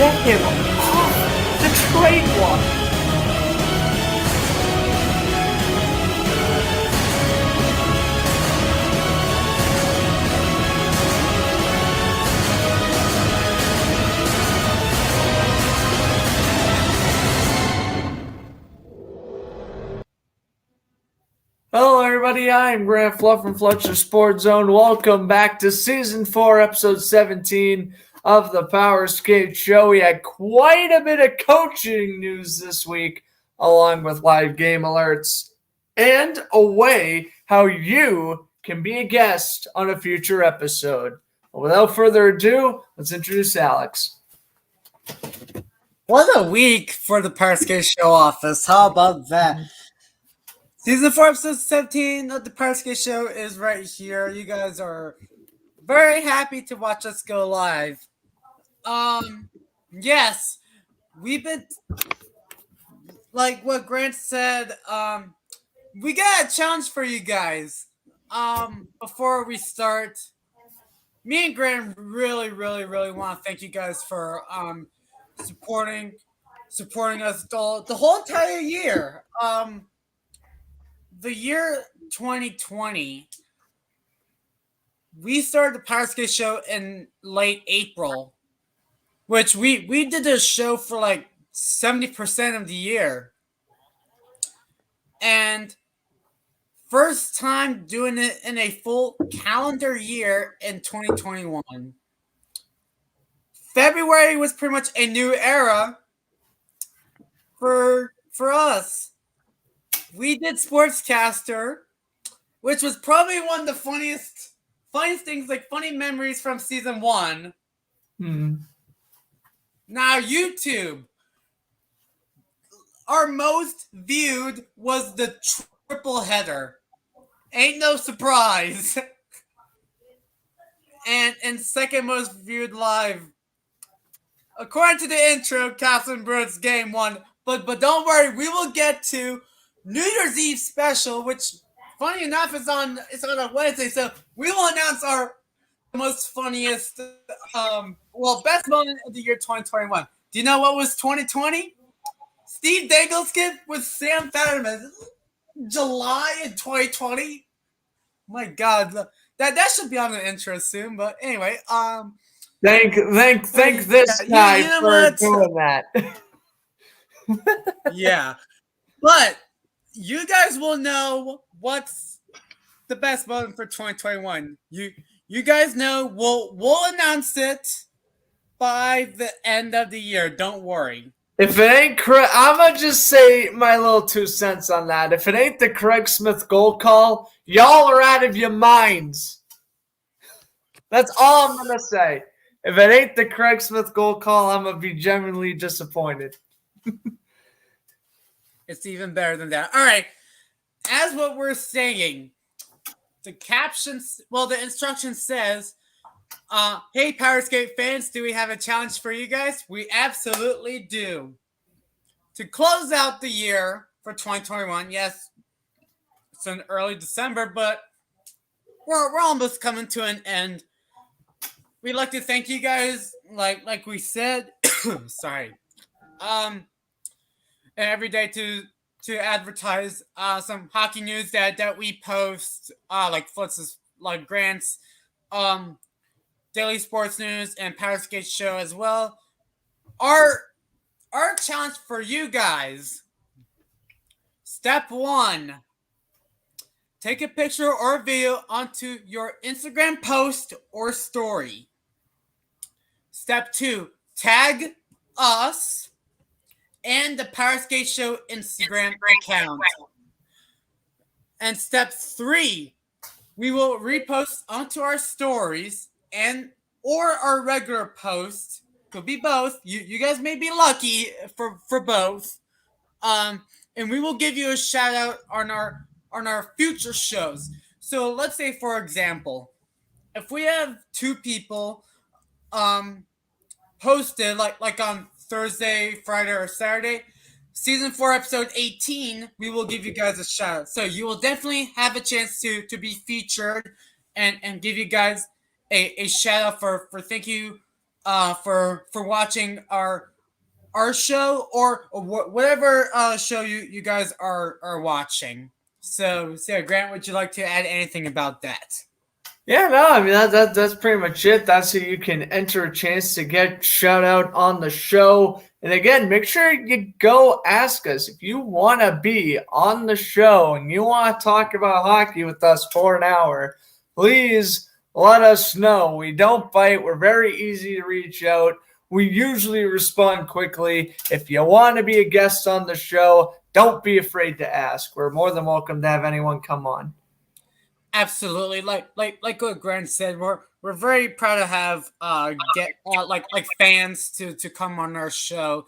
get him off the trade block. Hello, everybody. I'm Grant Fluff from Fletcher Sports Zone. Welcome back to Season 4, Episode 17 of the Powerskateshow. We had quite a bit of coaching news this week, along with live game alerts, and a way how you can be a guest on a future episode. Without further ado, let's introduce Alex. What a week for the Powerskateshow office. How about that? Season 4, Episode 17 of the Powerskateshow is right here. You guys are very happy to watch us go live. Yes, we've been, like what Grant said, we got a challenge for you guys. Before we start, me and Grant really want to thank you guys for supporting us the whole entire year. The year 2020, we started the Powerskateshow in late April, which we did this show for like 70% of the year. And first time doing it in a full calendar year in 2021. February was pretty much a new era for us. We did Sportscaster, which was probably one of the funniest things, like funny memories from season 1. Now YouTube, our most viewed was the triple header. Ain't no surprise. and second most viewed live, according to the intro, Catherine Brooks Game 1. But don't worry, we will get to New Year's Eve special, which, funny enough, is on a Wednesday. So we will announce our most funniest, best moment of the year 2021. Do you know what was 2020? Steve Dangle with Sam Fetterman. July in 2020. My God, that should be on the intro soon. But anyway, thank this guy for doing that. Yeah, but you guys will know what's the best moment for 2021. You guys know we'll announce it by the end of the year. Don't worry. If it ain't I'm gonna just say my little 2 cents on that. If it ain't the Craig Smith goal call, y'all are out of your minds. That's all I'm gonna say. If it ain't the Craig Smith goal call, I'm gonna be genuinely disappointed. It's even better than that. All right. As what we're saying, the instruction says, hey, Powerskate fans, do we have a challenge for you guys? We absolutely do. To close out the year for 2021, yes, it's in early December, but we're almost coming to an end. We'd like to thank you guys, like we said, sorry, every day to advertise some hockey news that we post, like Flitz's, like Grant's daily sports news and Powerskateshow as well. Our challenge for you guys: step 1, take a picture or video onto your Instagram post or story. Step 2, tag us and the Powerskateshow Instagram account. And step 3, we will repost onto our stories or our regular post. Could be both. You guys may be lucky for both. And we will give you a shout out on our future shows. So let's say, for example, if we have 2 people posted like on Thursday, Friday, or Saturday, season 4, episode 18, we will give you guys a shout out. So you will definitely have a chance to be featured and give you guys a shout out for thank you for watching our show or whatever show you guys are watching. So Grant, would you like to add anything about that? Yeah, no, I mean that's pretty much it. That's how you can enter a chance to get shout out on the show. And again, make sure you go ask us if you want to be on the show and you want to talk about hockey with us for an hour. Please let us know. We don't bite. We're very easy to reach out. We usually respond quickly. If you want to be a guest on the show, don't be afraid to ask. We're more than welcome to have anyone come on. Absolutely, like what Grant said, we're very proud to have get like fans to come on our show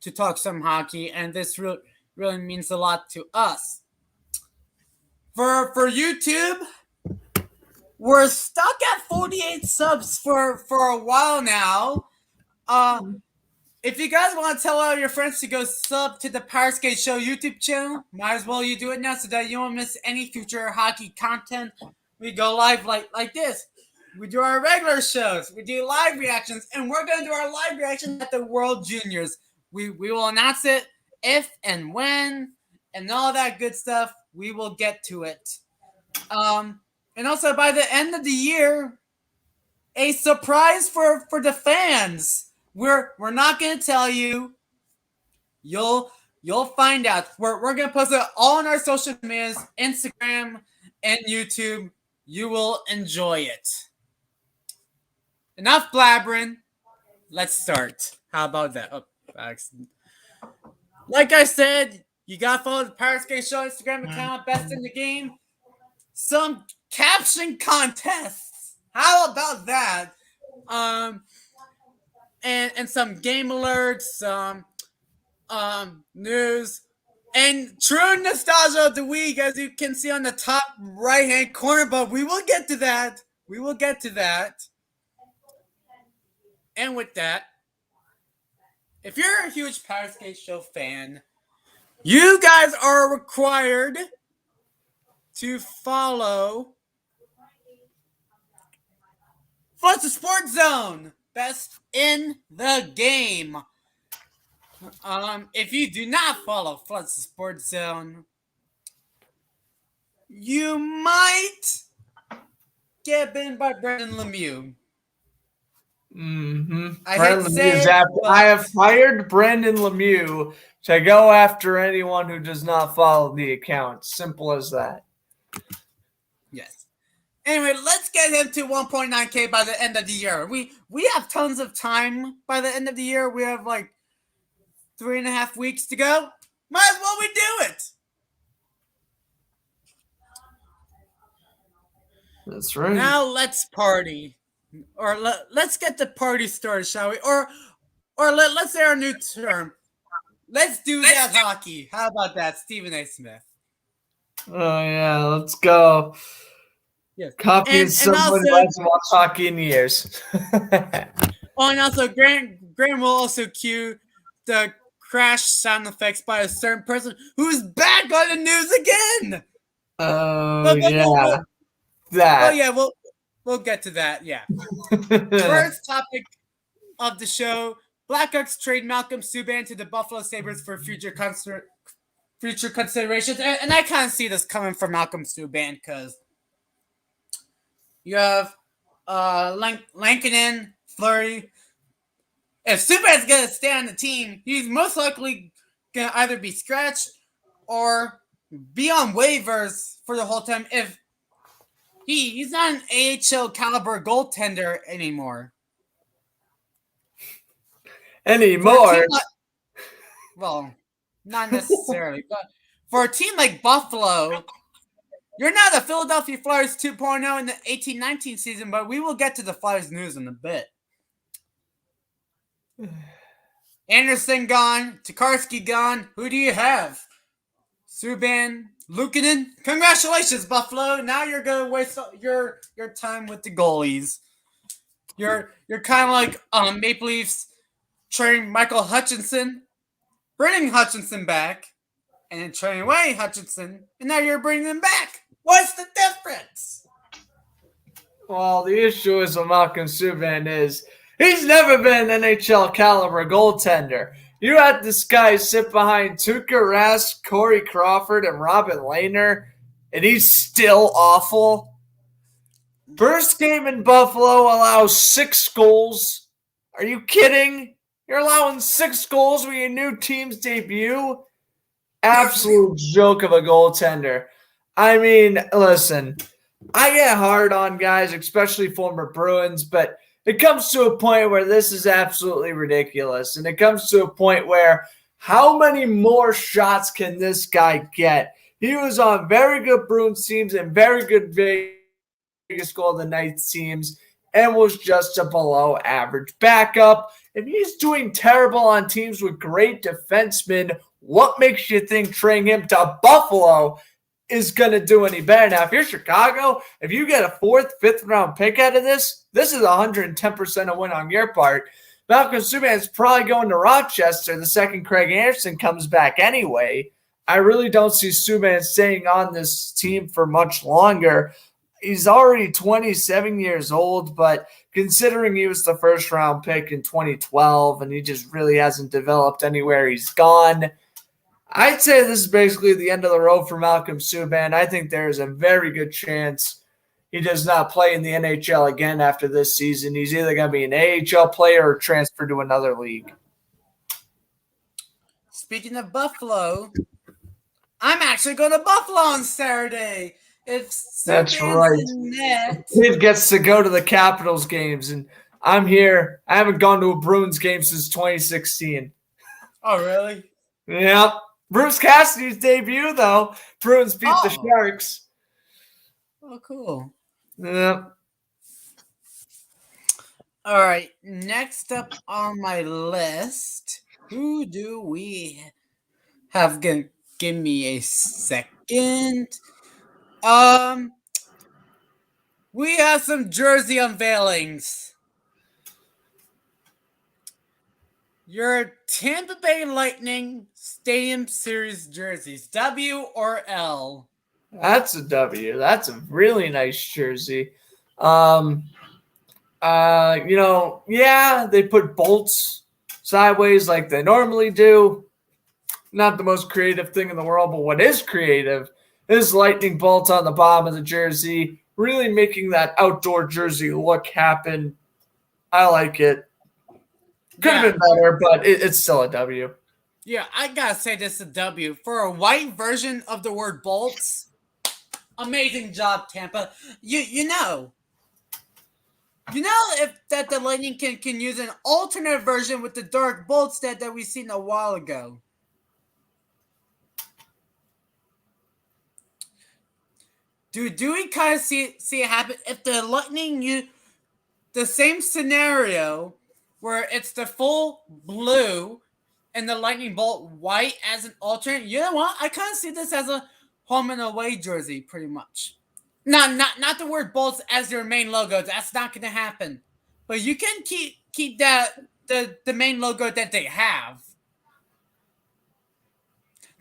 to talk some hockey, and this really means a lot to us. For YouTube, we're stuck at 48 subs for a while now. If you guys want to tell all your friends to go sub to the Powerskateshow YouTube channel, might as well you do it now so that you won't miss any future hockey content. We go live like this. We do our regular shows. We do live reactions, and we're going to do our live reaction at the World Juniors. We will announce it if and when and all that good stuff. We will get to it. And also by the end of the year, a surprise for the fans. We're not gonna tell you. You'll find out. We're gonna post it all on our social medias, Instagram and YouTube. You will enjoy it. Enough blabbering. Let's start. How about that? Oh, accident. Like I said, you gotta follow the Powerskateshow Instagram account, best in the game. Some caption contests. How about that? And some game alerts, some news, and true nostalgia of the week, as you can see on the top right-hand corner. But we will get to that. And with that, if you're a huge Powerskateshow fan, you guys are required to follow Flush the Sports Zone, best in the game. If you do not follow Flush the Sports Zone, you might get bitten by Brendan Lemieux. I have hired Brendan Lemieux to go after anyone who does not follow the account. Simple as that. Yes. Anyway, let's get him to 1.9K by the end of the year. We have tons of time by the end of the year. We have like 3.5 weeks to go. Might as well we do it. That's right. Now let's party. Or let's get the party started, shall we? Or let's say our new term. Let's do that hockey. How about that, Stephen A. Smith? Oh yeah, let's go. Yes. Copying someone who hasn't watched hockey in years. Oh, and also Grant will also cue the crash sound effects by a certain person who's back on the news again. Oh yeah, that. Oh yeah, we'll get to that. Yeah. First topic of the show: Blackhawks trade Malcolm Subban to the Buffalo Sabres for future considerations, and I kind of see this coming from Malcolm Subban because you have Lankinen, Fleury. If Subban's gonna stay on the team, he's most likely gonna either be scratched or be on waivers for the whole time. If he's not an AHL caliber goaltender anymore. Well, not necessarily, but for a team like Buffalo, you're not the Philadelphia Flyers 2.0 in the 18-19 season, but we will get to the Flyers news in a bit. Anderson gone, Tokarski gone. Who do you have? Subban, Luukkonen. Congratulations, Buffalo. Now you're gonna waste your time with the goalies. You're kind of like Maple Leafs trading Michael Hutchinson, bringing Hutchinson back, and then trading away Hutchinson, and now you're bringing him back. What's the difference? Well, the issue is with Malcolm Subban is He's never been an NHL caliber goaltender. You had this guy sit behind Tuukka Rask, Corey Crawford, and Robin Lehner, and he's still awful. First game in Buffalo allows 6 goals. Are you kidding? You're allowing 6 goals with your new team's debut? Absolute joke of a goaltender. I mean, listen, I get hard on guys, especially former Bruins, but it comes to a point where this is absolutely ridiculous. And it comes to a point where how many more shots can this guy get? He was on very good Bruins teams and very good Vegas Golden Knights teams and was just a below average backup. If he's doing terrible on teams with great defensemen, what makes you think trading him to Buffalo is going to do any better? Now, if you're Chicago, if you get a 4th, 5th round pick out of this is 110% a win on your part. Malcolm Subban is probably going to Rochester the second Craig Anderson comes back anyway. I really don't see Subban staying on this team for much longer. He's already 27 years old, but considering he was the first round pick in 2012 and he just really hasn't developed anywhere he's gone, I'd say this is basically the end of the road for Malcolm Subban. I think there is a very good chance he does not play in the NHL again after this season. He's either going to be an AHL player or transfer to another league. Speaking of Buffalo, I'm actually going to Buffalo on Saturday. That's right. Kid gets to go to the Capitals games, and I'm here. I haven't gone to a Bruins game since 2016. Oh, really? Yep. Bruce Cassidy's debut, though. Bruins beat the Sharks. Oh, cool. Yep. All right. Next up on my list, who do we have? Give me a second. We have some jersey unveilings. Your Tampa Bay Lightning Stadium Series jerseys, W or L? That's a W. That's a really nice jersey. They put bolts sideways like they normally do. Not the most creative thing in the world, but what is creative is lightning bolts on the bottom of the jersey, really making that outdoor jersey look happen. I like it. Could have been better, but it's still a W. Yeah, I gotta say this is a W. For a white version of the word bolts, amazing job, Tampa. You know if that the Lightning can use an alternate version with the dark bolts that we seen a while ago. Do we kind of see it happen? If the Lightning use the same scenario where it's the full blue and the lightning bolt white as an alternate, you know what? I kind of see this as a home and away jersey, pretty much. Not the word bolts as their main logo. That's not going to happen. But you can keep that the main logo that they have.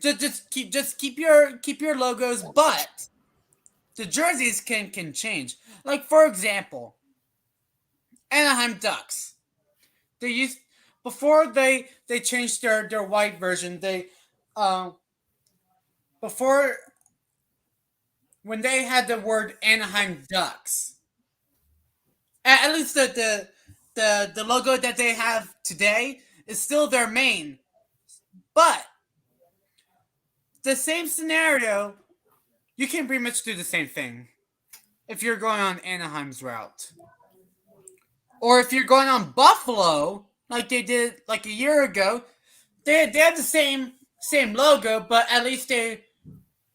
Just keep your logos, but the jerseys can change. Like, for example, Anaheim Ducks. They used before they changed their white version. They before when they had the word Anaheim Ducks. At least the logo that they have today is still their main, but the same scenario, you can pretty much do the same thing if you're going on Anaheim's route. Or if you're going on Buffalo, like they did like a year ago, they had the same logo, but at least they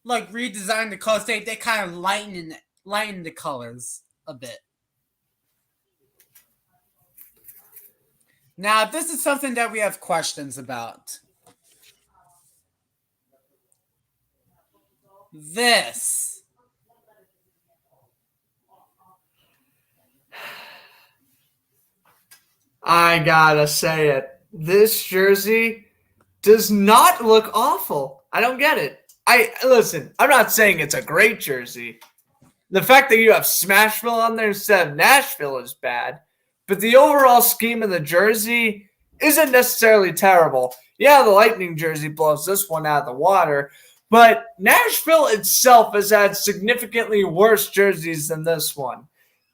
like redesigned the colors. They kind of lighten the colors a bit. Now, this is something that we have questions about. This. I gotta say it. This jersey does not look awful. I don't get it. Listen, I'm not saying it's a great jersey. The fact that you have Smashville on there instead of Nashville is bad. but the overall scheme of the jersey isn't necessarily terrible. Yeah, the Lightning jersey blows this one out of the water, but Nashville itself has had significantly worse jerseys than this one.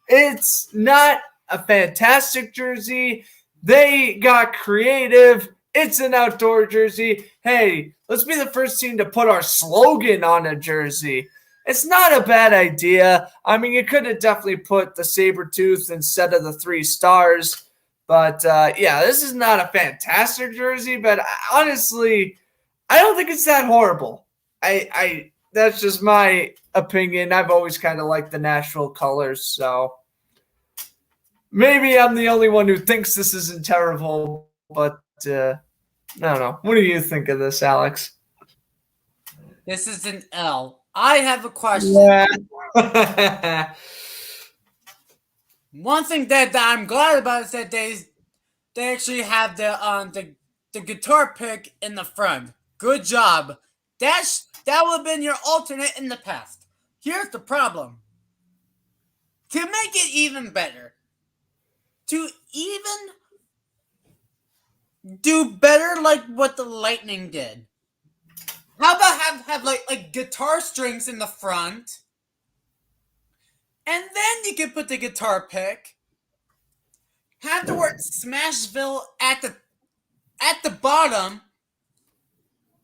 It's not a fantastic jersey. They got creative. It's an outdoor jersey. Hey, let's be the first team to put our slogan on a jersey. It's not a bad idea. I mean, you could have definitely put the saber tooth instead of the 3 stars. But yeah, this is not a fantastic jersey. But honestly, I don't think it's that horrible. I that's just my opinion. I've always kind of liked the Nashville colors, so maybe I'm the only one who thinks this isn't terrible. But I don't know. What do you think of this, Alex? This is an L. I have a question. Yeah. One thing that I'm glad about is that they actually have the guitar pick in the front. Good job. That would have been your alternate in the past. Here's the problem. To make it even better, to even do better like what the Lightning did, how about have like guitar strings in the front, and then you can put the guitar pick. Have the word Smashville at the bottom.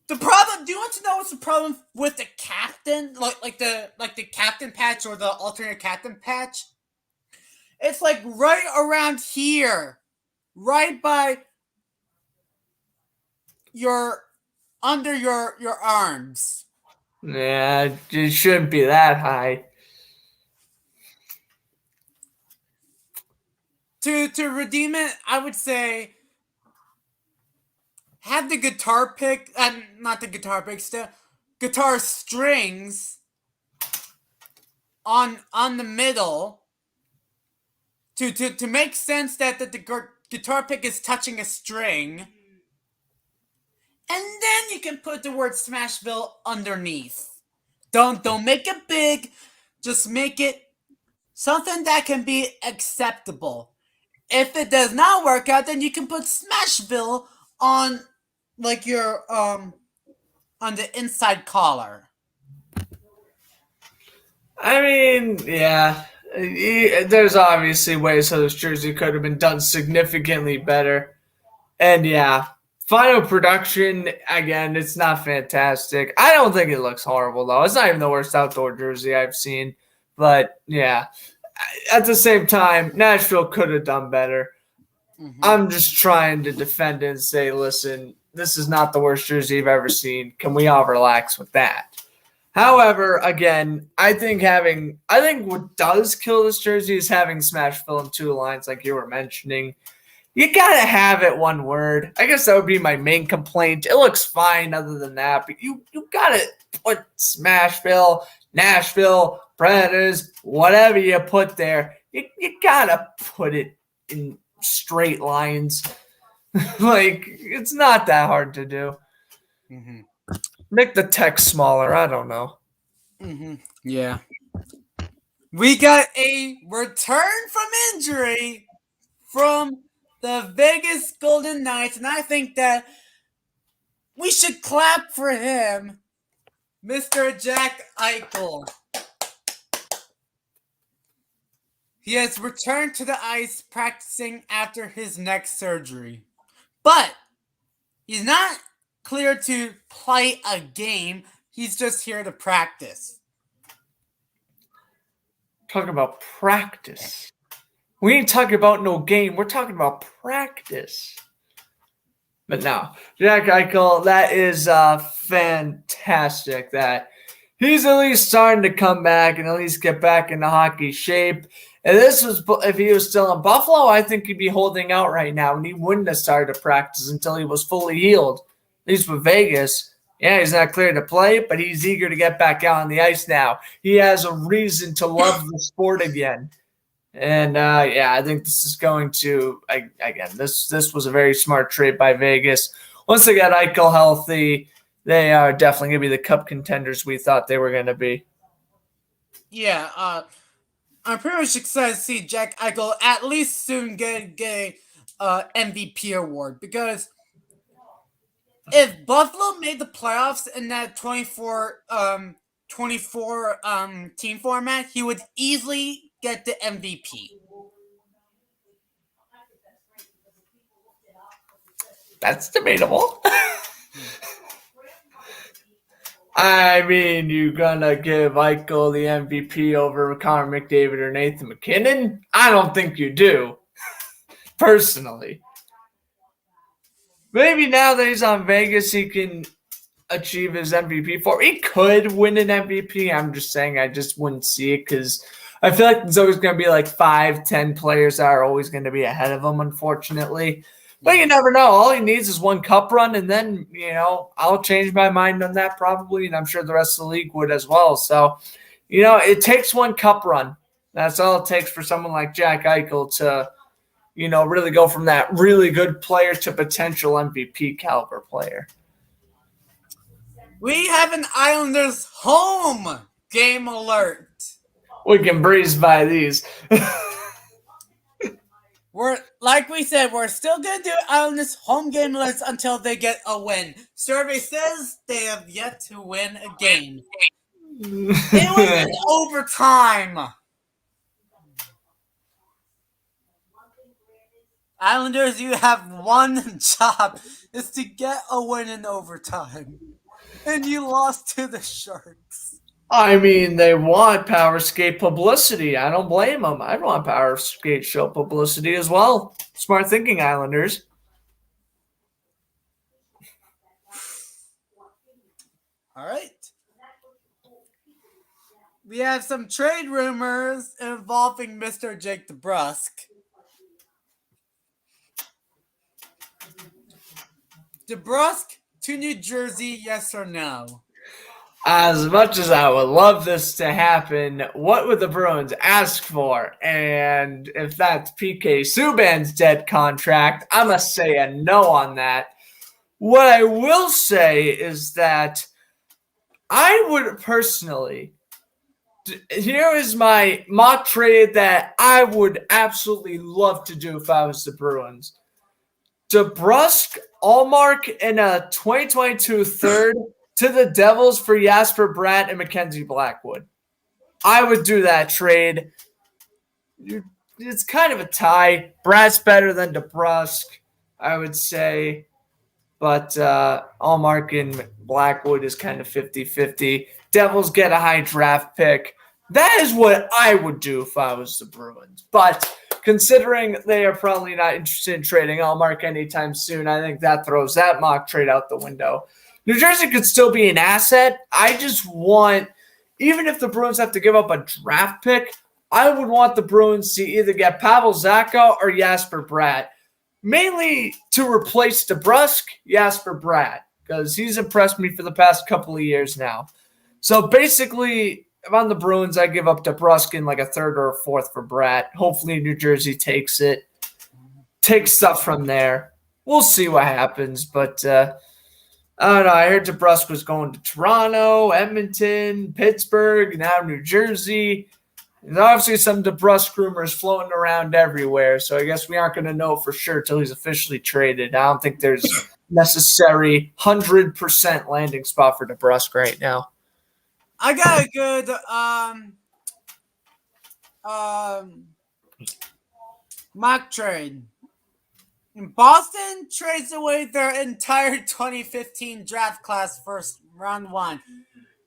The problem. Do you want to know what's the problem with the captain? Like the captain patch or the alternate captain patch? It's like right around here, right by under your arms. Yeah, it shouldn't be that high. To redeem it, I would say have the guitar pick, not the guitar pick, guitar strings on the middle to make sense that the guitar pick is touching a string, and then you can put the word Smashville underneath. Don't make it big, just make it something that can be acceptable. If it does not work out, then you can put Smashville on like your on the inside collar. I mean, yeah, there's obviously ways how this jersey could have been done significantly better. And yeah, final production, again, it's not fantastic. I don't think it looks horrible, though. It's not even the worst outdoor jersey I've seen. But yeah, at the same time, Nashville could have done better. Mm-hmm. I'm just trying to defend it and say, listen, this is not the worst jersey you've ever seen. Can we all relax with that? However, again, I think what does kill this jersey is having Smashville in 2 lines, like you were mentioning. You gotta have it one word. I guess that would be my main complaint. It looks fine other than that, but you gotta put Smashville, Nashville, Predators, whatever you put there. You gotta put it in straight lines. Like, it's not that hard to do. Mm-hmm. Make the text smaller. I don't know. Mm-hmm. Yeah. We got a return from injury from the Vegas Golden Knights, and I think that we should clap for him, Mr. Jack Eichel. He has returned to the ice practicing after his neck surgery, but he's not clear to play a game. He's just here to practice. Talking about practice. We ain't talking about no game. We're talking about practice. But no, Jack Eichel, that is fantastic that he's at least starting to come back and at least get back into hockey shape. And if he was still in Buffalo, I think he'd be holding out right now, and he wouldn't have started to practice until he was fully healed. At least with Vegas, yeah, he's not clear to play, but he's eager to get back out on the ice now. He has a reason to love the sport again. And, yeah, I think this is going to, again, this was a very smart trade by Vegas. Once they got Eichel healthy, they are definitely going to be the cup contenders we thought they were going to be. Yeah, I'm pretty much excited to see Jack Eichel at least soon get a MVP award, because if Buffalo made the playoffs in that 24 team format, he would easily get the MVP. That's debatable. I mean, you gonna give Eichel the MVP over Connor McDavid or Nathan McKinnon? I don't think you do, personally. Maybe now that he's on Vegas, he can achieve his MVP for. He could win an MVP. I'm just saying, I just wouldn't see it because I feel like there's always going to be like 5-10 players that are always going to be ahead of him, unfortunately. But you never know. All he needs is one cup run, and then, I'll change my mind on that probably, and I'm sure the rest of the league would as well. So, it takes one cup run. That's all it takes for someone like Jack Eichel to, really go from that really good player to potential MVP caliber player. We have an Islanders home game alert. We can breeze by these. Like we said, we're still going to do Islanders home game alerts until they get a win. Survey says they have yet to win a game. It was in overtime. Islanders, you have one job, is to get a win in overtime. And you lost to the Sharks. I mean, they want Powerskate publicity. I don't blame them. I want Powerskate show publicity as well. Smart thinking, Islanders. All right. We have some trade rumors involving Mr. Jake DeBrusk. DeBrusk to New Jersey, yes or no? As much as I would love this to happen, what would the Bruins ask for? And if that's PK Subban's dead contract, I'm going to say a no on that. What I will say is that I would personally, here is my mock trade that I would absolutely love to do if I was the Bruins. DeBrusk, Allmark, and a 2022 third to the Devils for Jasper Bratt and Mackenzie Blackwood. I would do that trade. It's kind of a tie. Bratt's better than DeBrusk, I would say. But Allmark and Blackwood is kind of 50-50. Devils get a high draft pick. That is what I would do if I was the Bruins. But considering they are probably not interested in trading Allmark anytime soon, I think that throws that mock trade out the window. New Jersey could still be an asset. I just want, even if the Bruins have to give up a draft pick, I would want the Bruins to either get Pavel Zacha or Jasper Bratt. Mainly to replace DeBrusk, Jasper Bratt, because he's impressed me for the past couple of years now. So basically, if I'm the Bruins, I give up DeBrusk in like a third or a fourth for Bratt. Hopefully New Jersey takes it. Take stuff from there. We'll see what happens, but I don't know. I heard DeBrusk was going to Toronto, Edmonton, Pittsburgh, now New Jersey. There's obviously some DeBrusk rumors floating around everywhere, so I guess we aren't going to know for sure until he's officially traded. I don't think there's necessary 100% landing spot for DeBrusk right now. I got a good mock trade. Boston trades away their entire 2015 draft class first round one.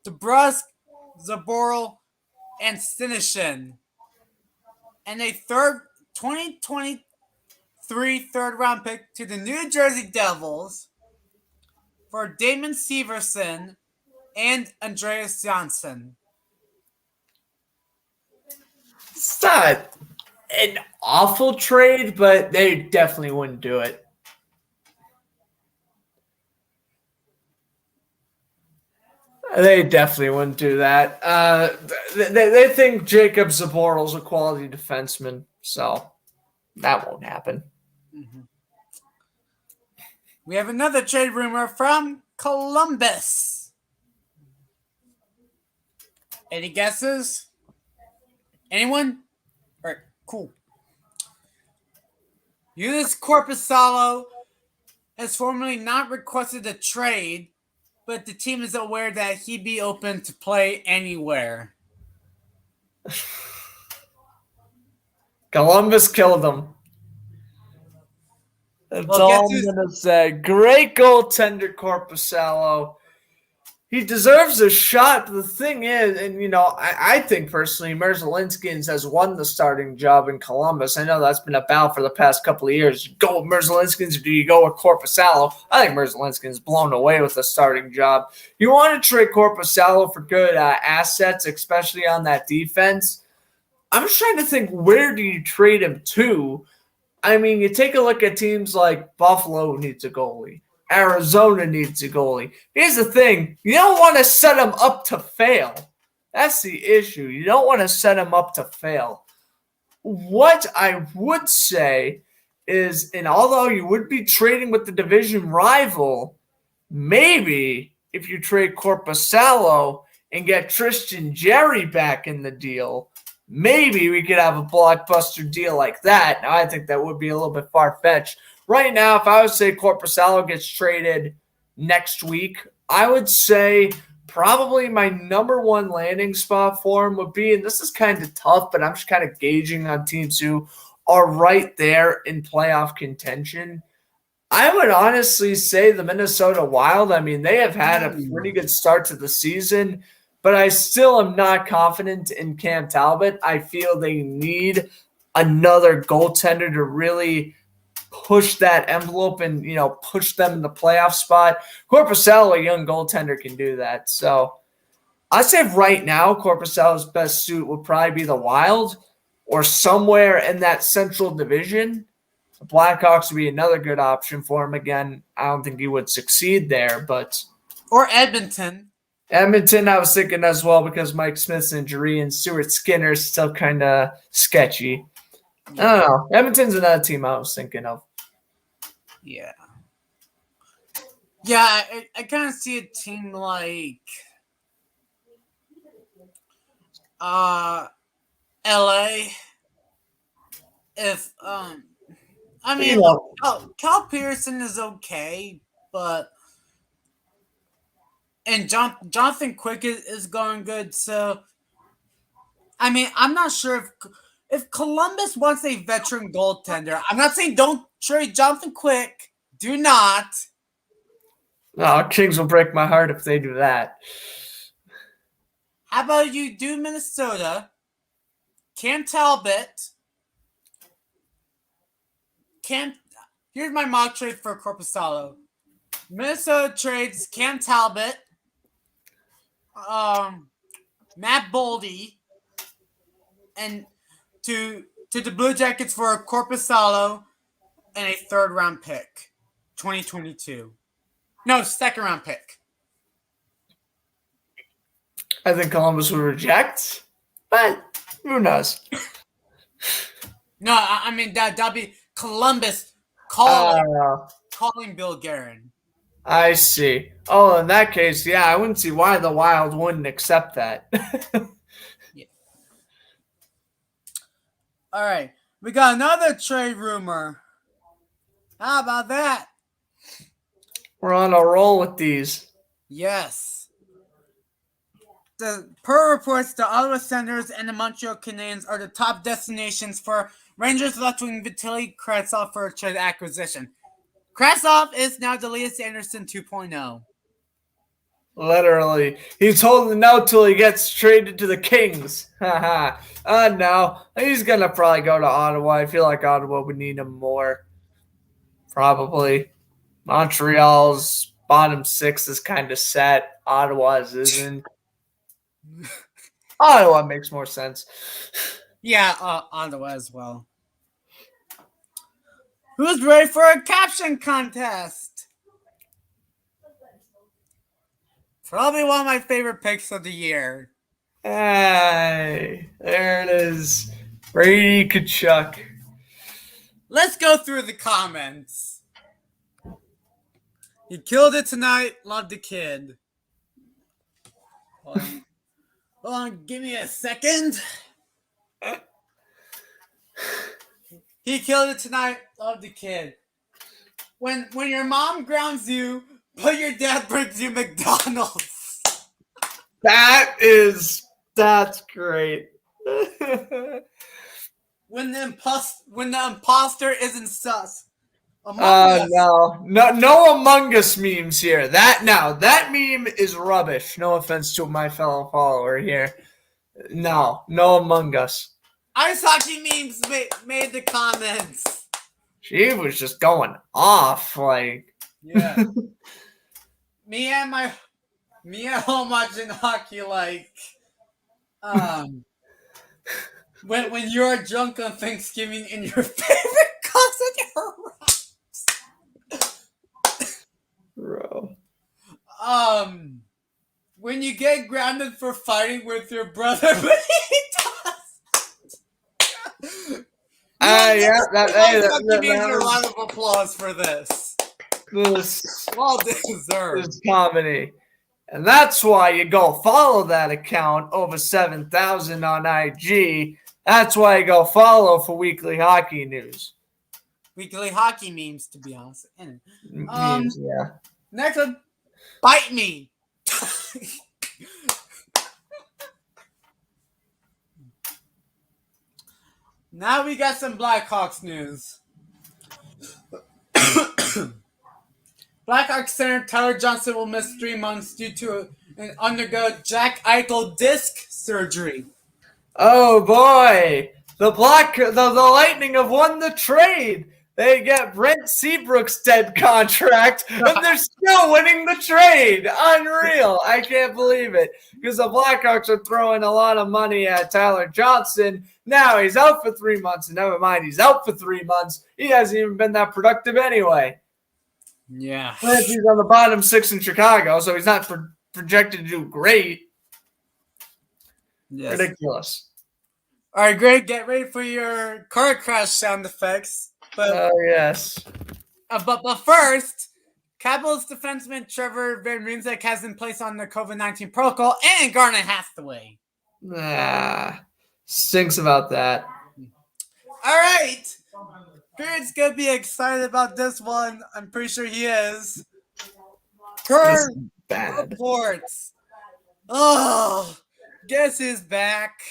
DeBrusk, Zaboral, and Sinishin. And a 2023 third round pick to the New Jersey Devils for Damon Severson and Andreas Johnson. It's not an awful trade, but they definitely wouldn't do it. They definitely wouldn't do that. They think Jacob Zaboral's a quality defenseman, so that won't happen. Mm-hmm. We have another trade rumor from Columbus. Any guesses? Anyone? Cool. Eunice Corpusalo has formally not requested a trade, but the team is aware that he'd be open to play anywhere. Columbus killed him. That's Well, all I'm going to say. Great goaltender, Corpusalo. He deserves a shot. The thing is, and I think personally, Merzlikins has won the starting job in Columbus. I know that's been a battle for the past couple of years. You go with Merzlikins or do you go with Corpusalo? I think Merzlikins blown away with the starting job. You want to trade Corpusalo for good assets, especially on that defense. I'm just trying to think, where do you trade him to? I mean, you take a look at teams like Buffalo needs a goalie. Arizona needs a goalie. Here's the thing. You don't want to set them up to fail. That's the issue. You don't want to set them up to fail. What I would say is, and although you would be trading with the division rival, maybe if you trade Corpusalo and get Tristan Jerry back in the deal, maybe we could have a blockbuster deal like that. Now, I think that would be a little bit far-fetched. Right now, if I would say Corpusalo gets traded next week, I would say probably my number one landing spot for him would be, and this is kind of tough, but I'm just kind of gauging on teams who are right there in playoff contention. I would honestly say the Minnesota Wild. I mean, they have had a pretty good start to the season, but I still am not confident in Cam Talbot. I feel they need another goaltender to really push that envelope and, push them in the playoff spot. Corpusalo, a young goaltender, can do that. So I'd say right now, Corpusalo's best suit would probably be the Wild or somewhere in that Central Division. The Blackhawks would be another good option for him. Again, I don't think he would succeed there, but or Edmonton. Edmonton, I was thinking as well because Mike Smith's injury and Stuart Skinner is still kind of sketchy. Yeah. I don't know. Edmonton's another team I was thinking of. Yeah. Yeah, I kind of see a team like LA. If I mean, Cal Pearson is okay, but and Jonathan Quick is going good. So, I mean, I'm not sure if Columbus wants a veteran goaltender. I'm not saying don't trade Jonathan Quick. Do not. No, Kings will break my heart if they do that. How about you do Minnesota? Cam Talbot. Here's my mock trade for Corpusalo. Minnesota trades Cam Talbot, Matt Boldy, and to the Blue Jackets for a Corpusalo and a third-round pick, 2022. No, second-round pick. I think Columbus would reject, but who knows? No, I mean that'd be Columbus calling Bill Guerin. I see. Oh, in that case, yeah, I wouldn't see why the Wild wouldn't accept that. Yeah. All right, we got another trade rumor. How about that? We're on a roll with these. Yes. Per reports, the Ottawa Senators and the Montreal Canadiens are the top destinations for Rangers left-wing Vitaly Kravtsov for a trade acquisition. Kravtsov is now Elias Anderson 2.0. Literally. He's holding no till he gets traded to the Kings. No. He's going to probably go to Ottawa. I feel like Ottawa would need him more. Probably. Montreal's bottom six is kind of set. Ottawa's isn't. Ottawa makes more sense. Yeah, Ottawa as well. Who's ready for a caption contest? Probably one of my favorite picks of the year. Hey, there it is. Brady Tkachuk. Let's go through the comments. He killed it tonight. Love the kid. Hold on, give me a second. He killed it tonight. Love the kid. When your mom grounds you, but your dad brings you McDonald's. That's great. When the imposter isn't sus. Among Us. No Among Us memes here. That meme is rubbish. No offense to my fellow follower here. No Among Us. Ice hockey memes made the comments. She was just going off, like. Yeah. me at home watching hockey, like, when you're drunk on Thanksgiving and your favorite cousin Bro. when you get grounded for fighting with your brother, but he does. Give me a round of applause for this. Well deserved. This comedy. And that's why you go follow that account, over 7,000 on IG. That's why you go follow for weekly hockey news. Weekly hockey memes, to be honest. Memes, yeah. Next one, bite me. Now we got some Blackhawks news. Blackhawks center Tyler Johnson will miss 3 months due to undergo Jack Eichel disc surgery. Oh boy, the Lightning have won the trade. They get Brent Seabrook's dead contract, and they're still winning the trade. Unreal. I can't believe it. Because the Blackhawks are throwing a lot of money at Tyler Johnson. Now he's out for 3 months, and never mind, he's out for 3 months. He hasn't even been that productive anyway. Yeah. He's on the bottom 6 in Chicago, so he's not projected to do great. Yes. Ridiculous. All right, great. Get ready for your car crash sound effects. Oh, yes. But first, Capitals defenseman Trevor Van Riemsdyk has been placed on the COVID-19 protocol, and Garnet Hathaway. Stinks about that. All right. Garrett's going to be excited about this one. I'm pretty sure he is. Current reports. Oh, guess who's back?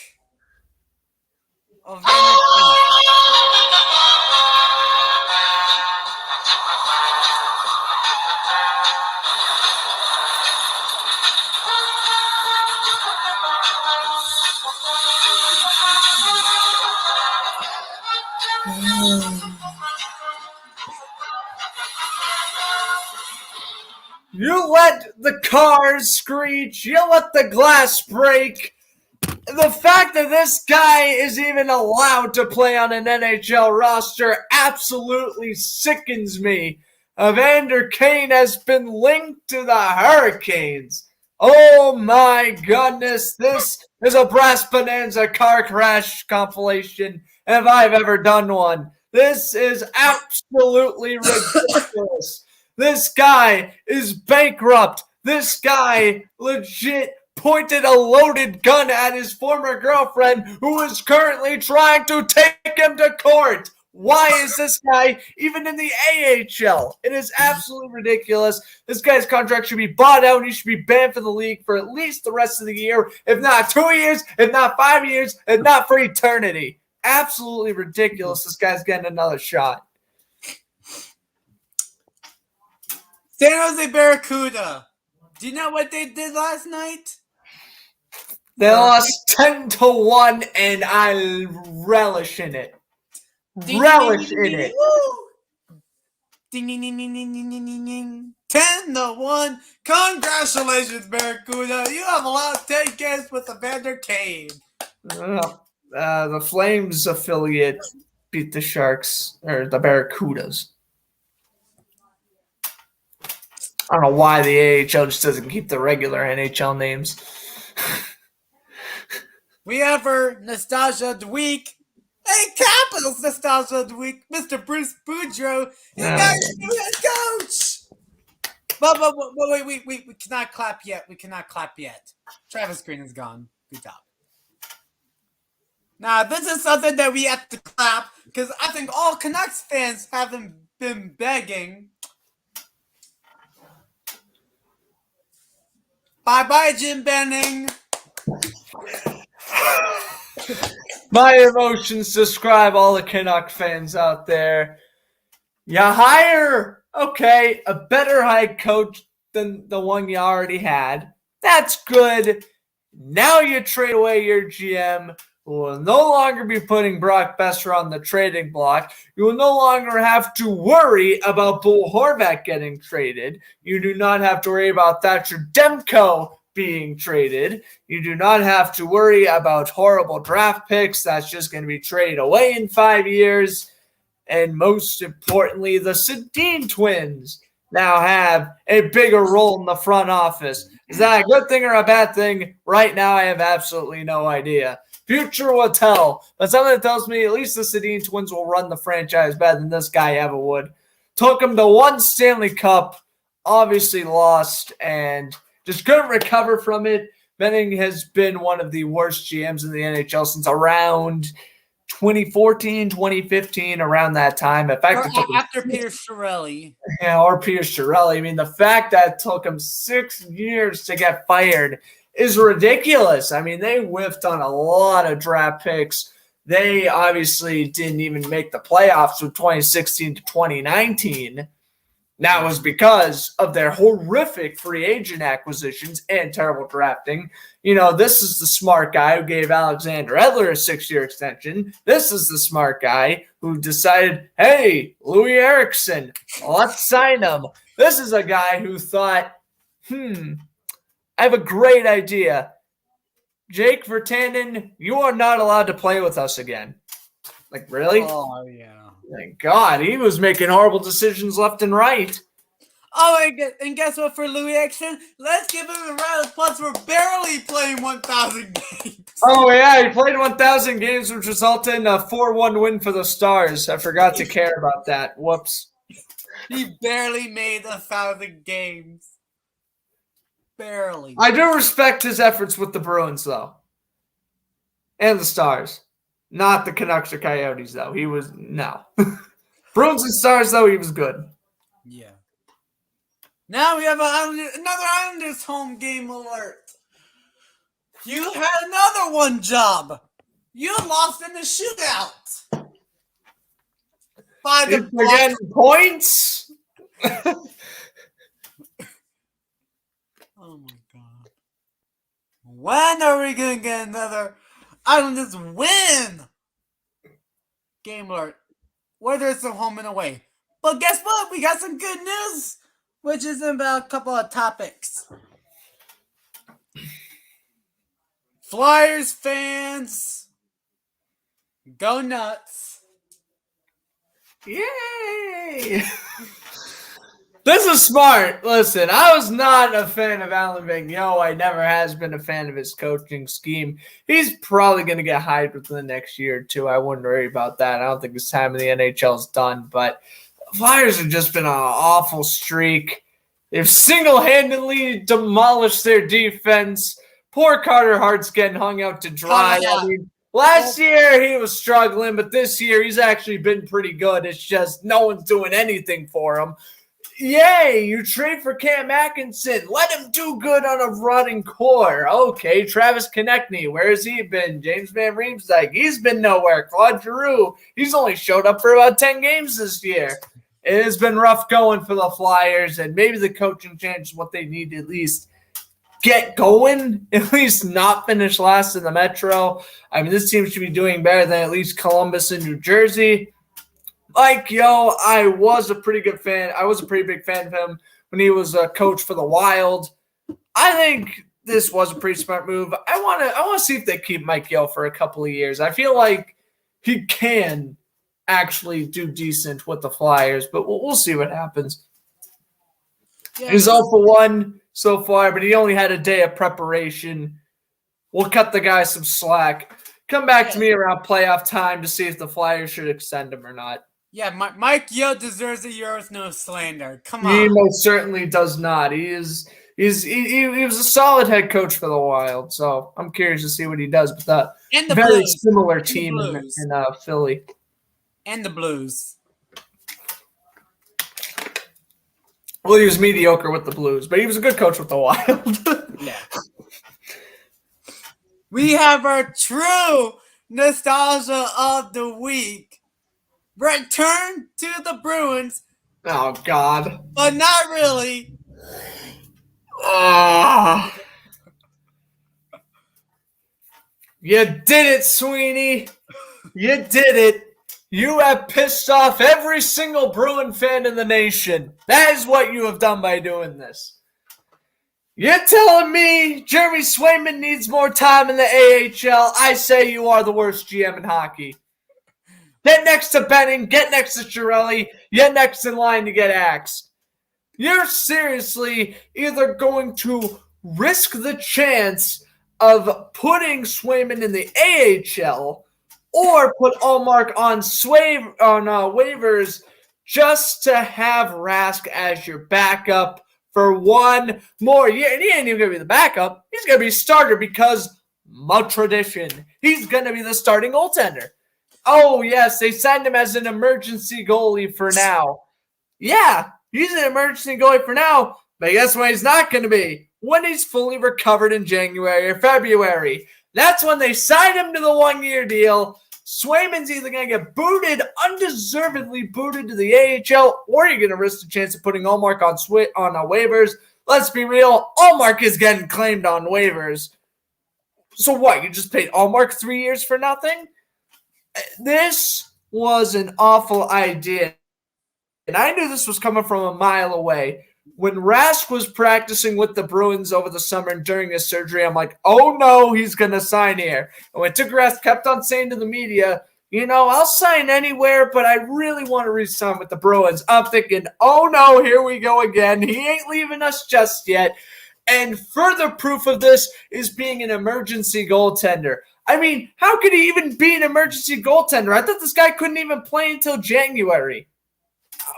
You let the cars screech. You let the glass break. The fact that this guy is even allowed to play on an NHL roster absolutely sickens me. Evander Kane has been linked to the Hurricanes. Oh my goodness, this is a Brass Bonanza car crash compilation if I've ever done one. This is absolutely ridiculous. This guy is bankrupt. This guy legit pointed a loaded gun at his former girlfriend who is currently trying to take him to court. Why is this guy even in the AHL? It is absolutely ridiculous. This guy's contract should be bought out. He should be banned from the league for at least the rest of the year, if not 2 years, if not 5 years, if not for eternity. Absolutely ridiculous. This guy's getting another shot. San Jose Barracuda. Do you know what they did last night? They lost 10-1, and I relish in it. Relish in it. Ding, ding, ding, ding, ding, ding, ding, ding. 10-1. Congratulations, Barracuda. You have a lot of 10 games with Evander Kane. The Flames affiliate beat the Sharks, or the Barracudas. I don't know why the AHL just doesn't keep the regular NHL names. We have our Nostalgia of the Week. Hey, Capitals Nostalgia of the Week, Mr. Bruce Boudreau. You got your new head coach. But wait, we cannot clap yet. We cannot clap yet. Travis Green is gone. Good job. Now, this is something that we have to clap because I think all Canucks fans haven't been begging. Bye-bye, Jim Benning. My emotions describe all the Canuck fans out there. You hire, okay, a better head coach than the one you already had. That's good. Now you trade away your GM, who will no longer be putting Brock Besser on the trading block. You will no longer have to worry about Bo Horvat getting traded. You do not have to worry about Thatcher Demko being traded. You do not have to worry about horrible draft picks that's just going to be traded away in 5 years. And most importantly, the Sedin twins now have a bigger role in the front office. Is that a good thing or a bad thing? Right now, I have absolutely no idea. Future will tell. But something tells me at least the Sedin twins will run the franchise better than this guy ever would. Took him to one Stanley Cup, obviously lost, and just couldn't recover from it. Benning has been one of the worst GMs in the NHL since around 2014, 2015, around that time. In fact, After Peter Chiarelli. Yeah, or Peter Chiarelli. I mean, the fact that it took him 6 years to get fired is ridiculous. I mean, they whiffed on a lot of draft picks. They obviously didn't even make the playoffs from 2016 to 2019. That was because of their horrific free agent acquisitions and terrible drafting. You know, this is the smart guy who gave Alexander Edler a 6-year extension. This is the smart guy who decided, hey, Louis Eriksson, let's sign him. This is a guy who thought, I have a great idea. Jake Virtanen, you are not allowed to play with us again. Like, really? Oh, yeah. Thank God, he was making horrible decisions left and right. Oh, and guess what for Louis Eriksson? Let's give him a round of applause for barely playing 1,000 games. Oh, yeah, he played 1,000 games, which resulted in a 4-1 win for the Stars. I forgot to care about that. Whoops. He barely made 1,000 games. Barely. I do respect his efforts with the Bruins, though. And the Stars. Not the Canucks or Coyotes, though. He was, no. Bruins and Stars, though, he was good. Yeah. Now we have another Islanders home game alert. You had another one job. You lost in the shootout. By the Again, points? Oh, my God. When are we going to get another Islanders win? Game alert. Whether it's a home and away. But guess what? We got some good news, which is about a couple of topics. Flyers fans, go nuts. Yay! This is smart. Listen, I was not a fan of Alan Vigneault. I never has been a fan of his coaching scheme. He's probably going to get hired within the next year or two. I wouldn't worry about that. I don't think his time in the NHL is done. But the Flyers have just been on an awful streak. They've single-handedly demolished their defense. Poor Carter Hart's getting hung out to dry. I mean, last year he was struggling, but this year he's actually been pretty good. It's just no one's doing anything for him. Yay, you trade for Cam Atkinson. Let him do good on a rotting core. Okay, Travis Konechny, where has he been? James Van Riemsdyk, he's been nowhere. Claude Giroux, he's only showed up for about 10 games this year. It has been rough going for the Flyers, and maybe the coaching change is what they need to at least get going, at least not finish last in the Metro. I mean, this team should be doing better than at least Columbus and New Jersey. Like, I was a pretty good fan. I was a pretty big fan of him when he was a coach for the Wild. I think this was a pretty smart move. I want to see if they keep Mike Yeo for a couple of years. I feel like he can actually do decent with the Flyers, but we'll see what happens. Yeah. He's 0 for 1 so far, but he only had a day of preparation. We'll cut the guy some slack. Come back to me around playoff time to see if the Flyers should extend him or not. Yeah, Mike Yeo deserves a year with no slander. Come on. He most certainly does not. He is he was a solid head coach for the Wild, so I'm curious to see what he does with that very similar team in Philly. And the Blues. Well, he was mediocre with the Blues, but he was a good coach with the Wild. Yeah. We have our true nostalgia of the week. Return to the Bruins. Oh, God. But not really. You did it, Sweeney. You did it. You have pissed off every single Bruin fan in the nation. That is what you have done by doing this. You're telling me Jeremy Swayman needs more time in the AHL? I say you are the worst GM in hockey. Get next to Benning, get next to Chiarelli, get next in line to get axed. You're seriously either going to risk the chance of putting Swayman in the AHL or put Allmark on waivers just to have Rask as your backup for one more year. And he ain't even going to be the backup. He's going to be starter because tradition. He's going to be the starting goaltender. Oh, yes, they signed him as an emergency goalie for now. Yeah, he's an emergency goalie for now, but guess when he's not going to be? When he's fully recovered in January or February. That's when they sign him to the one-year deal. Swayman's either going to get undeservedly booted to the AHL, or you're going to risk the chance of putting Allmark on waivers. Let's be real, Allmark is getting claimed on waivers. So what, you just paid Allmark 3 years for nothing? This was an awful idea, and I knew this was coming from a mile away. When Rask was practicing with the Bruins over the summer and during his surgery, I'm like, oh no, he's going to sign here. And when Tuukka Rask kept on saying to the media, I'll sign anywhere, but I really want to re-sign with the Bruins. I'm thinking, oh no, here we go again. He ain't leaving us just yet. And further proof of this is being an emergency goaltender. I mean, how could he even be an emergency goaltender? I thought this guy couldn't even play until January.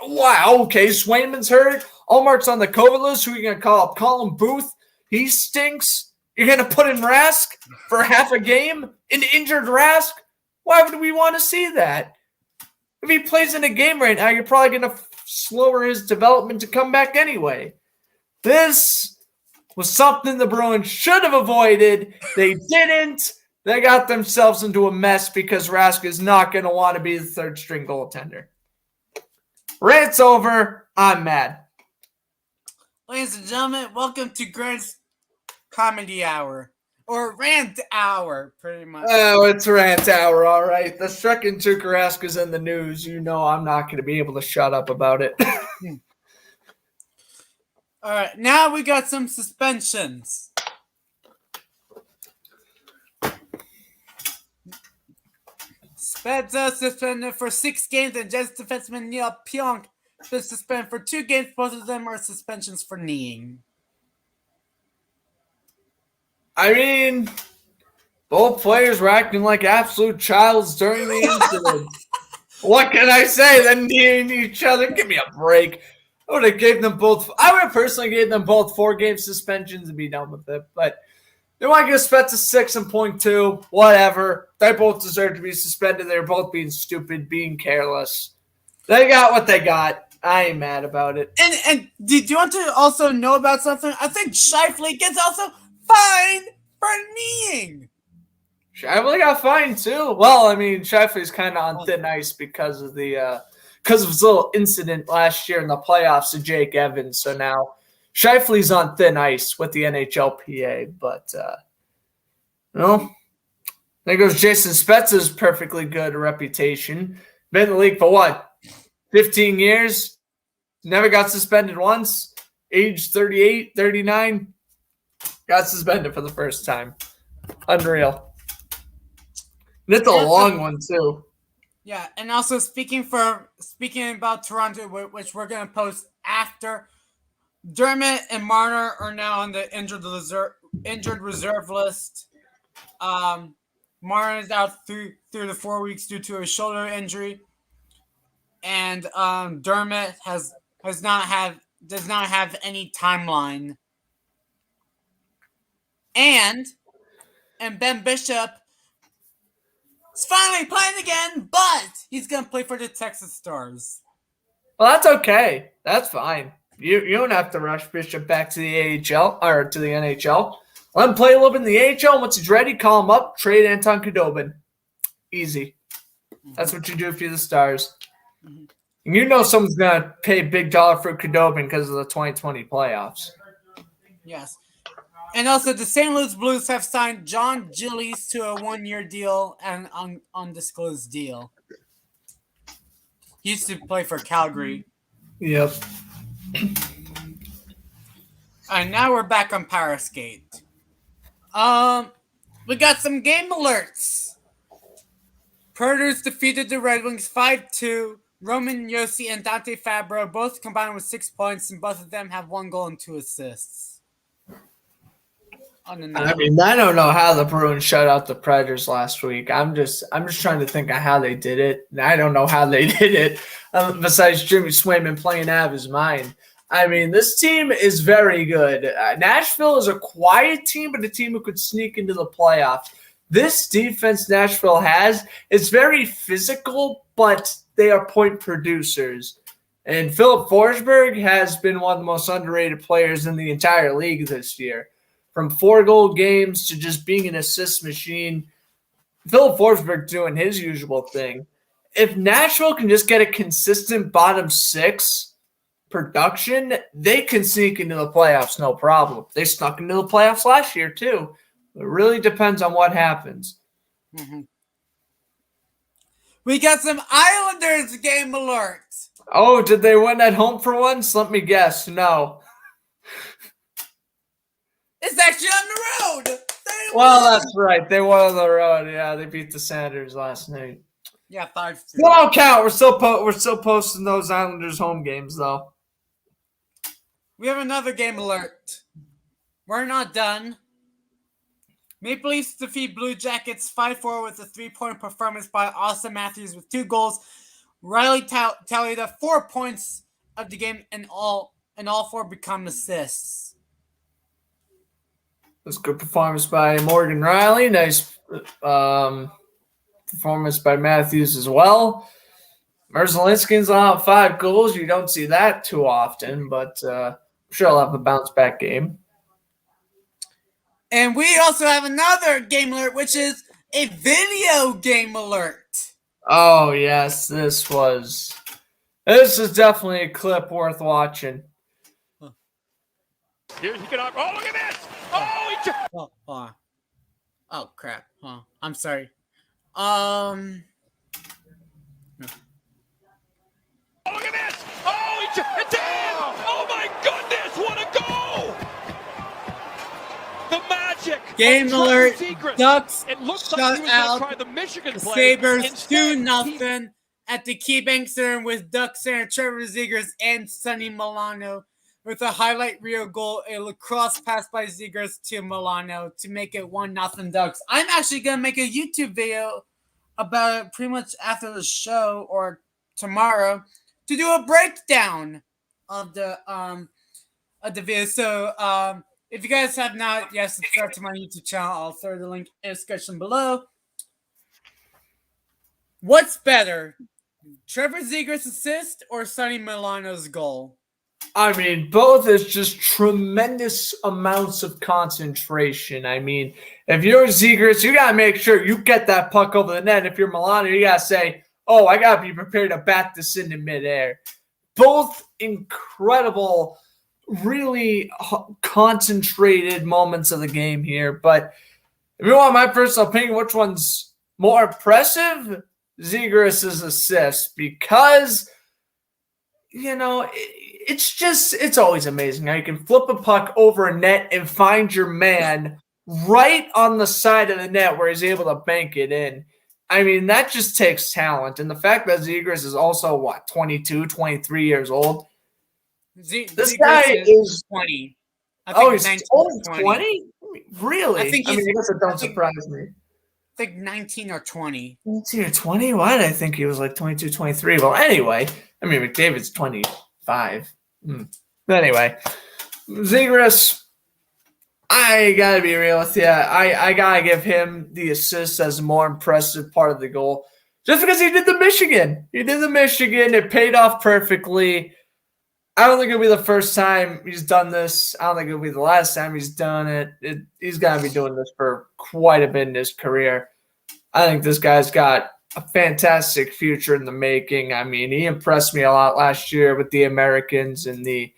Wow, okay, Swayman's hurt. Allmark's on the COVID list. Who are you going to call up? Colin Booth? He stinks. You're going to put in Rask for half a game? An injured Rask? Why would we want to see that? If he plays in a game right now, you're probably going to slower his development to come back anyway. This was something the Bruins should have avoided. They didn't. They got themselves into a mess because Rask is not going to want to be the third-string goaltender. Rant's over. I'm mad. Ladies and gentlemen, welcome to Grant's Comedy Hour. Or Rant Hour, pretty much. Oh, it's Rant Hour, all right. The second Tuukka Rask is in the news. I'm not going to be able to shut up about it. All right, now we got some suspensions. Spezza suspended for 6 games, and Jets defenseman Neil Pionk is suspended for 2 games. Both of them are suspensions for kneeing. I mean, both players were acting like absolute childs during the incident. What can I say? They're kneeing each other. Give me a break. I would have personally gave them both 4-game suspensions and be done with it. But they want to give Spezza 6 and 0.2. Whatever. They both deserve to be suspended. They're both being stupid, being careless. They got what they got. I ain't mad about it. And do you want to also know about something? I think Scheifele gets also fined for kneeing. Scheifele got fined too. Well, I mean, Scheifele's kind of on thin ice because of his little incident last year in the playoffs to Jake Evans. So now Scheifele's on thin ice with the NHLPA. But there goes Jason Spezza's perfectly good reputation. Been in the league for what? 15 years, never got suspended once, age 38, 39, got suspended for the first time. Unreal. And it's a long one, too. Yeah, and also speaking about Toronto, which we're going to post after, Dermott and Marner are now on the injured reserve list. Marner is out through the 4 weeks due to a shoulder injury. And Dermott does not have any timeline And Ben Bishop is finally playing again, but he's going to play for the Texas Stars. Well, that's okay. That's fine. You don't have to rush Bishop back to the AHL or to the NHL. Let him play a little bit in the AHL. Once he's ready, call him up, trade Anton Khudobin. Easy. That's what you do if you're the Stars. You know someone's going to pay a big dollar for Khudobin because of the 2020 playoffs. Yes. And also, the St. Louis Blues have signed John Gillies to a 1-year deal and an undisclosed deal. He used to play for Calgary. Yep. And now we're back on Powerskate. We got some game alerts. Predators defeated the Red Wings 5-2. Roman Josi and Dante Fabro both combined with 6 points, and both of them have 1 goal and 2 assists. I mean, I don't know how the Bruins shut out the Predators last week. I'm just trying to think of how they did it. I don't know how they did it, besides Jimmy Swayman playing out of his mind. I mean, this team is very good. Nashville is a quiet team, but a team who could sneak into the playoffs. This defense Nashville has is very physical, but they are point producers. And Philip Forsberg has been one of the most underrated players in the entire league this year. From 4-goal games to just being an assist machine, Philip Forsberg doing his usual thing. If Nashville can just get a consistent bottom 6 production, they can sneak into the playoffs, no problem. They snuck into the playoffs last year, too. It really depends on what happens. Mm-hmm. We got some Islanders game alerts. Oh, did they win at home for once? Let me guess. No. It's actually on the road. Well, that's right. They won on the road. Yeah, they beat the Senators last night. Yeah, 5-2. Still don't count. We're still posting those Islanders home games, though. We have another game alert. We're not done. Maple Leafs defeat Blue Jackets 5-4 with a 3-point performance by Austin Matthews with 2 goals. Riley tallied up 4 points of the game, and all 4 become assists. It was a good performance by Morgan Riley. Nice performance by Matthews as well. Merzelinski's allowed 5 goals. You don't see that too often, but I'm sure he'll have a bounce-back game. And we also have another game alert, which is a video game alert. Oh, yes. This is definitely a clip worth watching. Here he cannot. Oh, look at this! Oh, crap. I'm sorry. Oh, look at this! Oh, it's in! Oh my goodness! What a goal! The magic. Game alert. Ducks It looks shut like he was out try the Michigan the play. Sabres Instead, 2-0 at the KeyBank Center with Duck center Trevor Zegras and Sonny Milano with a highlight reel goal, a lacrosse pass by Zegras to Milano to make it 1-0 Ducks. I'm actually going to make a YouTube video about it pretty much after the show or tomorrow to do a breakdown of the video. So if you guys have not yet subscribed to my YouTube channel, I'll throw the link in the description below. What's better, Trevor Zegras' assist or Sonny Milano's goal? I mean, both is just tremendous amounts of concentration. I mean, if you're Zegras, you got to make sure you get that puck over the net. If you're Milano, you got to say, oh, I got to be prepared to bat this into midair. Both incredible, really concentrated moments of the game here. But if you want my personal opinion, which one's more impressive? Zegras' assist, because, you know, it's always amazing how you can flip a puck over a net and find your man right on the side of the net where he's able to bank it in. I mean, that just takes talent. And the fact that Zegras is also, 22, 23 years old? This guy is 20. He's old 20? Really? I guess it don't surprise me. I think 19 or 20. 19 or 20? Why did I think he was like 22, 23? Well, anyway, I mean, McDavid's 25. But anyway, Zegras, I gotta be real with you. I gotta give him the assist as a more impressive part of the goal. Just because he did the Michigan. He did the Michigan. It paid off perfectly. I don't think it'll be the first time he's done this. I don't think it'll be the last time he's done it. He's got to be doing this for quite a bit in his career. I think this guy's got a fantastic future in the making. I mean, he impressed me a lot last year with the Americans and the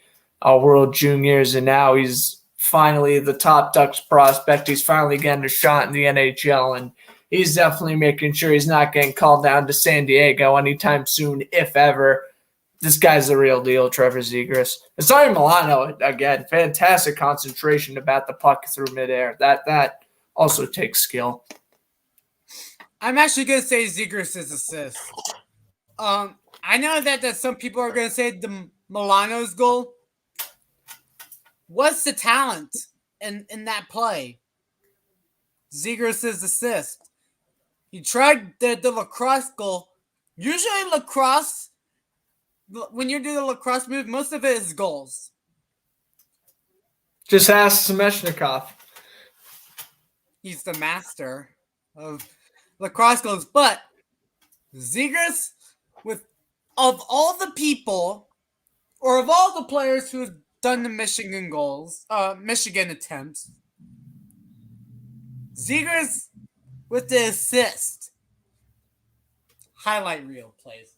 World Juniors, and now he's finally the top Ducks prospect. He's finally getting a shot in the NHL, and he's definitely making sure he's not getting called down to San Diego anytime soon, if ever. This guy's the real deal, Trevor Zegras. And sorry, Milano, again, fantastic concentration to bat the puck through midair. That also takes skill. I'm actually going to say Zegras' assist. I know that some people are going to say the Milano's goal. What's the talent in that play? Zegras' assist. He tried the lacrosse goal. Usually lacrosse, when you do the lacrosse move, most of it is goals. Just ask Semeshnikov. He's the master of lacrosse goals. But Zegras, of all the people, or of all the players who have done the Michigan goals, Michigan attempts, Zegras with the assist. Highlight reel plays.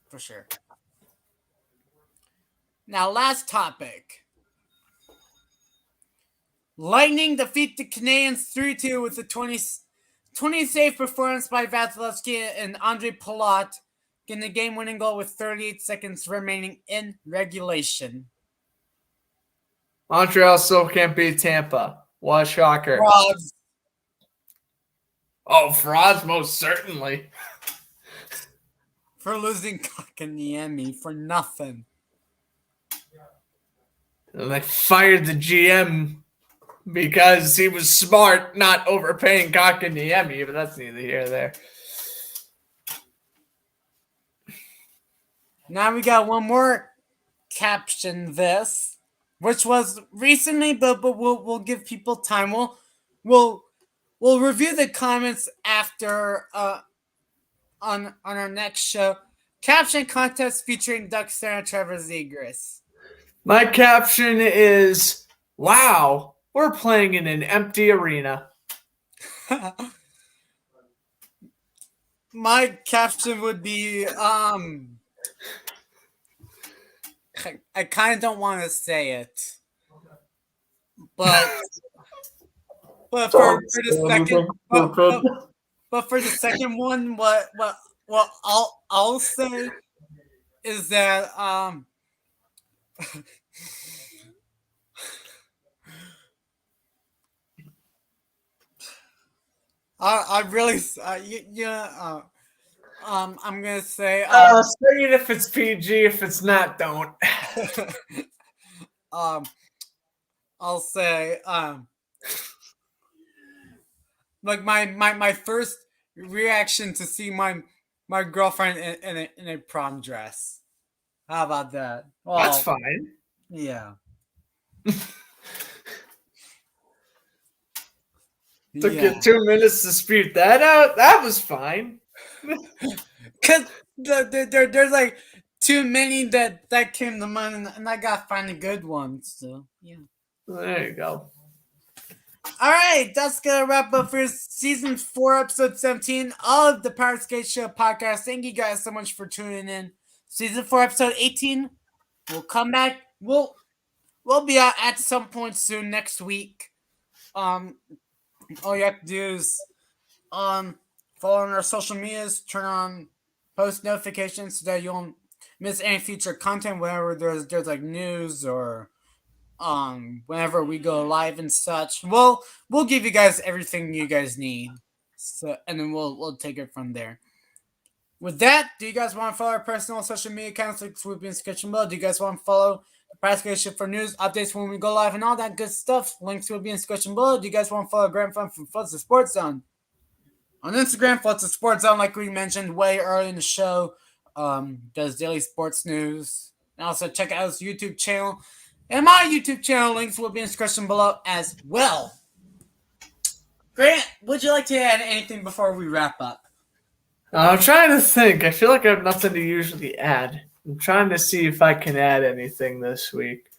For sure. Now, last topic. Lightning defeat the Canadiens 3-2 with a 20 save performance by Vasilevsky and Andre Palat, getting the game-winning goal with 38 seconds remaining in regulation. Montreal still can't beat Tampa. What a shocker. Frauds. Oh, frauds, most certainly. For losing Kakaniemi for nothing. And they fired the GM because he was smart, not overpaying Kakaniemi, but that's neither here nor there. Now we got one more caption this, which was recently, but we'll give people time. We'll review the comments after on our next show. Caption contest featuring Duck star Trevor Zegras. My caption is, wow, we're playing in an empty arena. My caption would be, I kind of don't want to say it, but for the second, but for the second one, what I'll say is that I really I'm gonna say say it if it's PG. If it's not, don't. I'll say like my first reaction to see my girlfriend in a prom dress. How about that? Well, That's fine. Yeah. Took you 2 minutes to spew that out. That was fine. Cause there's like too many that came to mind, and I gotta find a good one. So yeah. There you go. All right, that's gonna wrap up for season 4, episode 17 of the Powerskate Show podcast. Thank you guys so much for tuning in. Season 4, episode 18. We'll come back. We'll be out at some point soon next week. All you have to do is follow on our social medias, turn on post notifications so that you won't miss any future content whenever there's like news or whenever we go live and such. We'll give you guys everything you guys need. So and then we'll take it from there. With that, do you guys want to follow our personal social media accounts like Swoopy and Sketching Below? Do you guys want to follow the Powerskate for news, updates when we go live, and all that good stuff? Links will be in Sketching Below. Do you guys want to follow Grant Fun from Floods the Sports Zone? On Instagram, Floods the Sports Zone, like we mentioned way early in the show, does daily sports news. And also check out his YouTube channel And my YouTube channel links will be in the description below as well. Grant, would you like to add anything before we wrap up? I'm trying to think. I feel like I have nothing to usually add. I'm trying to see if I can add anything this week.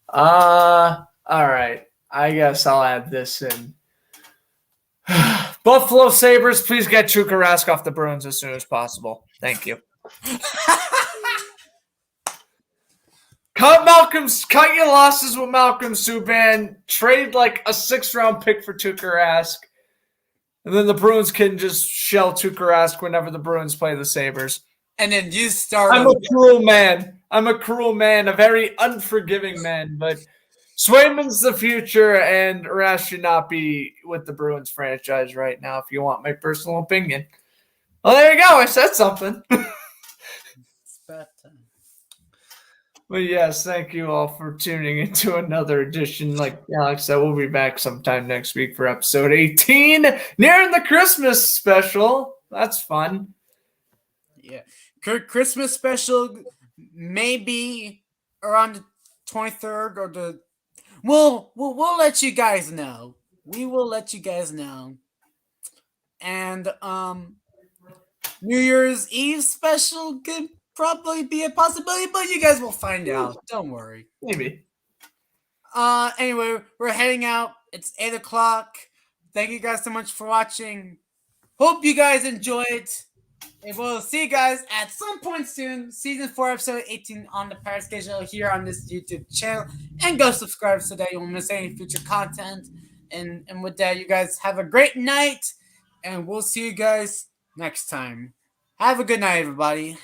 All right. I guess I'll add this in. Buffalo Sabres, please get Tuukka Rask off the Bruins as soon as possible. Thank you. Cut your losses with Malcolm Subban. Trade like a 6th-round pick for Tuukka Rask. And then the Bruins can just shell Tuukka Rask whenever the Bruins play the Sabres. And then you start. I'm a cruel man. A very unforgiving man. But Swayman's the future, and Rask should not be with the Bruins franchise right now, if you want my personal opinion. Well, there you go. I said something. It's bad time. But yes, thank you all for tuning into another edition. Like Alex said, we'll be back sometime next week for episode 18, nearing the Christmas special. That's fun. Yeah. Christmas special maybe around the 23rd or the... We'll let you guys know. We will let you guys know. And New Year's Eve special could probably be a possibility, but you guys will find out. Don't worry. Maybe. Anyway, we're heading out. It's 8 o'clock. Thank you guys so much for watching. Hope you guys enjoyed. And we'll see you guys at some point soon. Season 4, episode 18 on the Powerskateshow here on this YouTube channel. And go subscribe so that you won't miss any future content. And with that, you guys have a great night. And we'll see you guys next time. Have a good night, everybody.